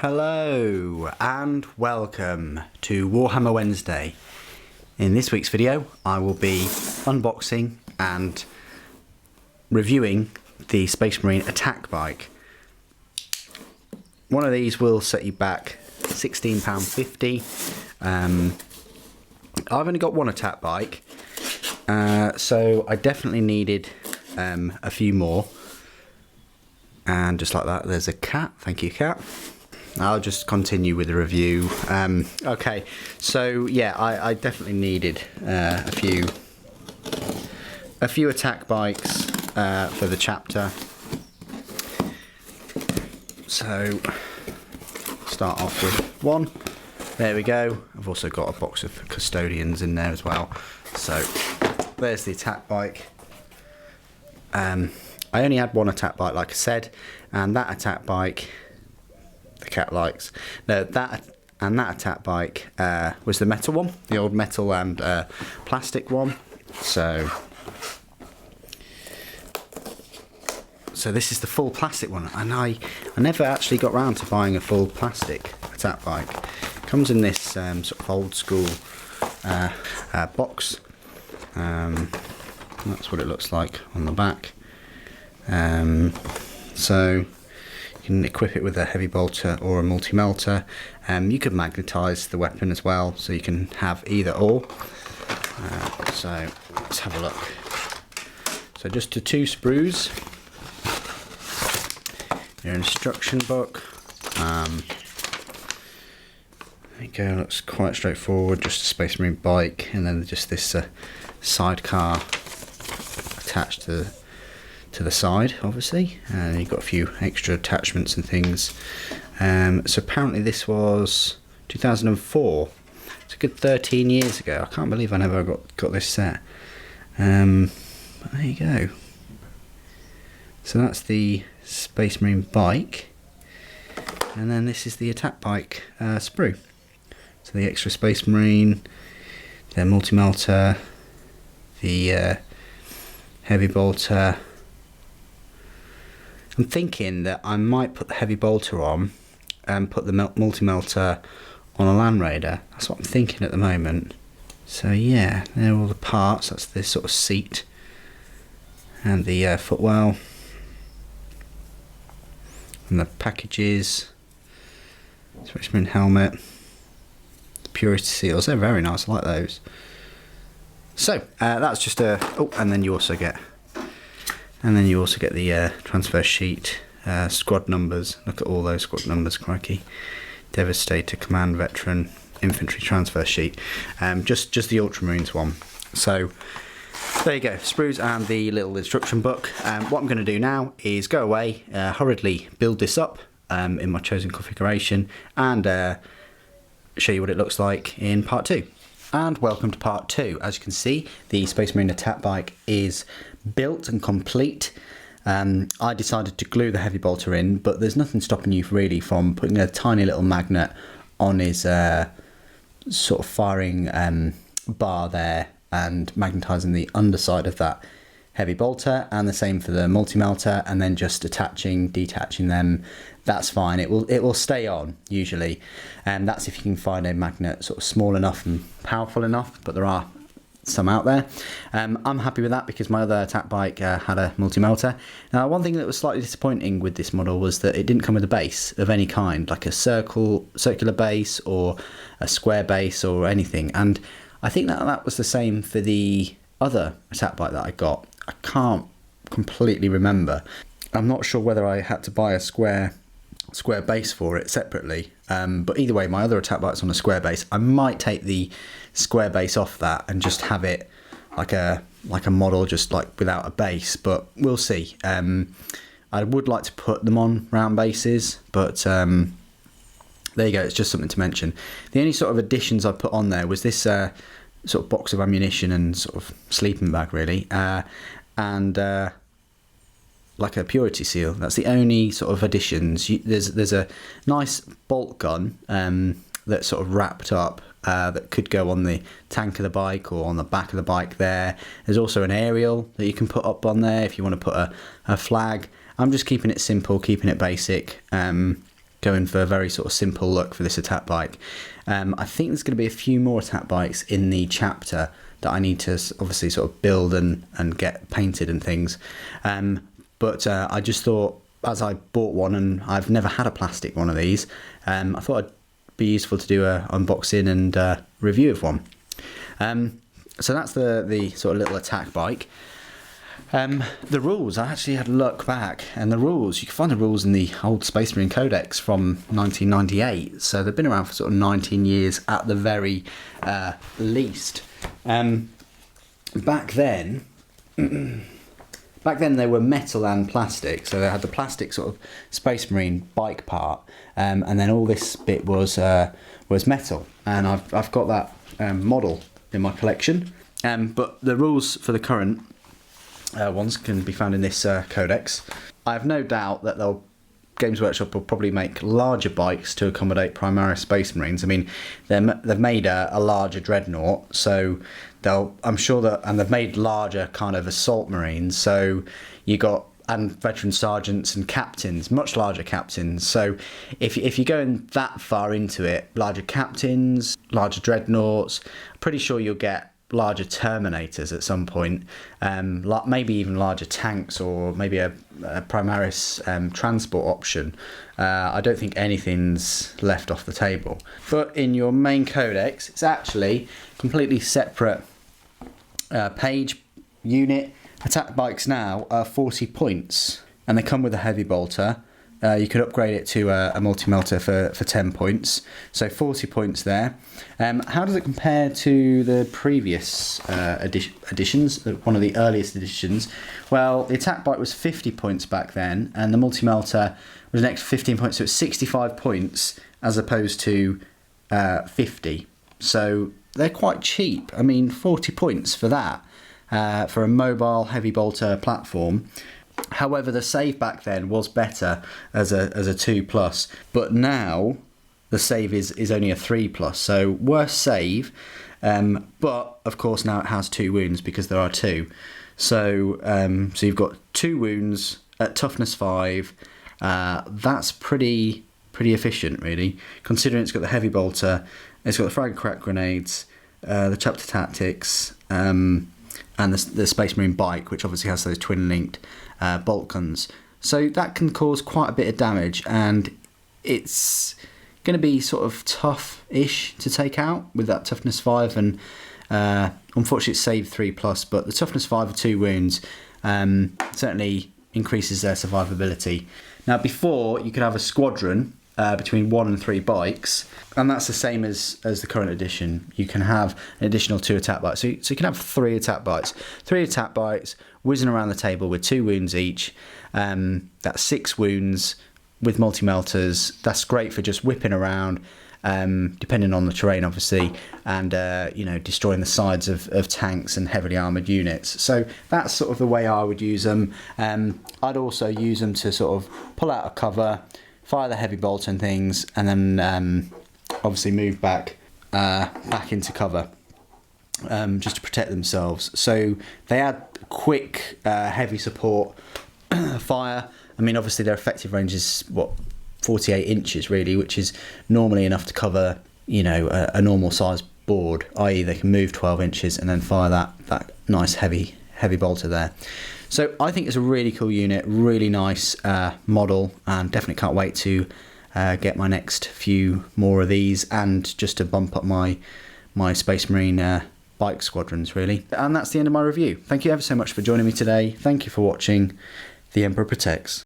Hello and welcome to Warhammer Wednesday. In this week's video I will be unboxing and reviewing the Space Marine attack bike. One of these will set you back £16.50. I've only got one attack bike, so I definitely needed a few more. And just like that, there's a cat. Thank you, cat. I'll just continue with the review. Okay, so yeah, I definitely needed a few attack bikes for the chapter. So start off with one. There we go. I've also got a box of custodians in there as well. So there's the attack bike. I only had one attack bike, like I said, and that attack bike, the cat likes. No, that attack bike was the metal one, the old metal and plastic one. So this is the full plastic one, and I never actually got round to buying a full plastic attack bike. It comes in this sort of old school box. That's what it looks like on the back. So you can equip it with a heavy bolter or a multi-melter. You could magnetize the weapon as well, so you can have either or. So let's have a look. So just the two sprues, your instruction book. There you go, looks quite straightforward, just a Space Marine bike, and then just this sidecar attached to the side, obviously. And you've got a few extra attachments and things. So apparently this was 2004. It's a good 13 years ago. I can't believe I never got this set. There you go. So that's the Space Marine bike, and then this is the attack bike sprue. So the extra Space Marine, the multi-melter, the heavy bolter. I'm thinking that I might put the heavy bolter on and put the multi-melter on a Land Raider. That's what I'm thinking at the moment. So yeah, there are all the parts. That's this sort of seat and the footwell and the packages. Space Marine helmet, the purity seals. They're very nice. I like those. So that's just a. Oh, and then you also get. And then you also get the transfer sheet, squad numbers. Look at all those squad numbers, crikey. Devastator, Command, Veteran, Infantry transfer sheet. Just the Ultramarines one. So there you go, sprues and the little instruction book. What I'm going to do now is go away, hurriedly build this up in my chosen configuration, and show you what it looks like in part 2. And welcome to part 2. As you can see, the Space Marine attack bike is built and complete. I decided to glue the heavy bolter in, but there's nothing stopping you really from putting a tiny little magnet on his sort of firing bar there and magnetizing the underside of that heavy bolter, and the same for the multi-melter, and then just attaching, detaching them. That's fine. It will stay on usually, and that's if you can find a magnet sort of small enough and powerful enough, but there are some out there. I'm happy with that because my other attack bike had a multi-melter. Now, one thing that was slightly disappointing with this model was that it didn't come with a base of any kind, like a circular base or a square base or anything, and I think that was the same for the other attack bike that I got. I can't completely remember. I'm not sure whether I had to buy a square base for it separately, but either way, my other attack bike's on a square base. I might take the square base off that and just have it like a model, just like without a base, but we'll see. I would like to put them on round bases, but there you go, it's just something to mention. The only sort of additions I put on there was this sort of box of ammunition and sort of sleeping bag really, and like a purity seal. That's the only sort of additions. There's a nice bolt gun that's sort of wrapped up that could go on the tank of the bike or on the back of the bike there. There's also an aerial that you can put up on there if you want to put a flag. I'm just keeping it simple, keeping it basic. going for a very sort of simple look for this attack bike. I think there's going to be a few more attack bikes in the chapter that I need to obviously sort of build and get painted and things. But I just thought, as I bought one and I've never had a plastic one of these, I thought it'd be useful to do a unboxing and review of one. So that's the sort of little attack bike. The rules, I actually had a look back, and the rules, you can find the rules in the old Space Marine Codex from 1998, so they've been around for sort of 19 years at the very least. Back then they were metal and plastic, so they had the plastic sort of Space Marine bike part, and then all this bit was metal, and I've got that model in my collection. But the rules for the current ones can be found in this codex. I have no doubt that Games Workshop will probably make larger bikes to accommodate Primaris Space Marines. I mean, they've made a larger dreadnought, so I'm sure that, and they've made larger kind of assault marines. So you got, and veteran sergeants and captains, much larger captains. So if you're going that far into it, larger captains, larger dreadnoughts, I'm pretty sure you'll get larger Terminators at some point, maybe even larger tanks, or maybe a Primaris transport option. I don't think anything's left off the table. But in your main codex, it's actually completely separate page unit. Attack bikes now are 40 points, and they come with a heavy bolter. You could upgrade it to a multi-melter for 10 points. So 40 points there. How does it compare to the previous editions, one of the earliest editions? Well, the attack bike was 50 points back then, and the multi-melter was an extra 15 points, so it's 65 points as opposed to 50. So they're quite cheap. I mean, 40 points for that, for a mobile heavy bolter platform. However, the save back then was better as a 2+, but now the save is only a 3+, so worse save, but of course now it has 2 wounds because there are 2. So so you've got 2 wounds at toughness 5. That's pretty efficient, really, considering it's got the heavy bolter, it's got the frag and crack grenades, the chapter tactics, and the Space Marine bike, which obviously has those twin linked bolt guns. So that can cause quite a bit of damage, and it's going to be sort of tough-ish to take out with that toughness 5, and unfortunately it's save 3+, but the toughness 5 of 2 wounds certainly increases their survivability. Now, before, you could have a squadron between 1 and 3 bikes, and that's the same as the current edition. You can have an additional 2 attack bikes, so you can have 3 attack bikes. 3 attack bikes whizzing around the table with 2 wounds each. That's 6 wounds with multi-melters. That's great for just whipping around, depending on the terrain, obviously, and destroying the sides of tanks and heavily armoured units. So that's sort of the way I would use them. I'd also use them to sort of pull out a cover, fire the heavy bolt and things, and then obviously move back into cover, just to protect themselves. So they add quick heavy support fire. I mean, obviously their effective range is 48 inches really, which is normally enough to cover a normal size board, i.e. they can move 12 inches and then fire that nice heavy bolter there. So I think it's a really cool unit, really nice model, and definitely can't wait to get my next few more of these, and just to bump up my Space Marine bike squadrons, really. And that's the end of my review. Thank you ever so much for joining me today. Thank you for watching. The Emperor Protects.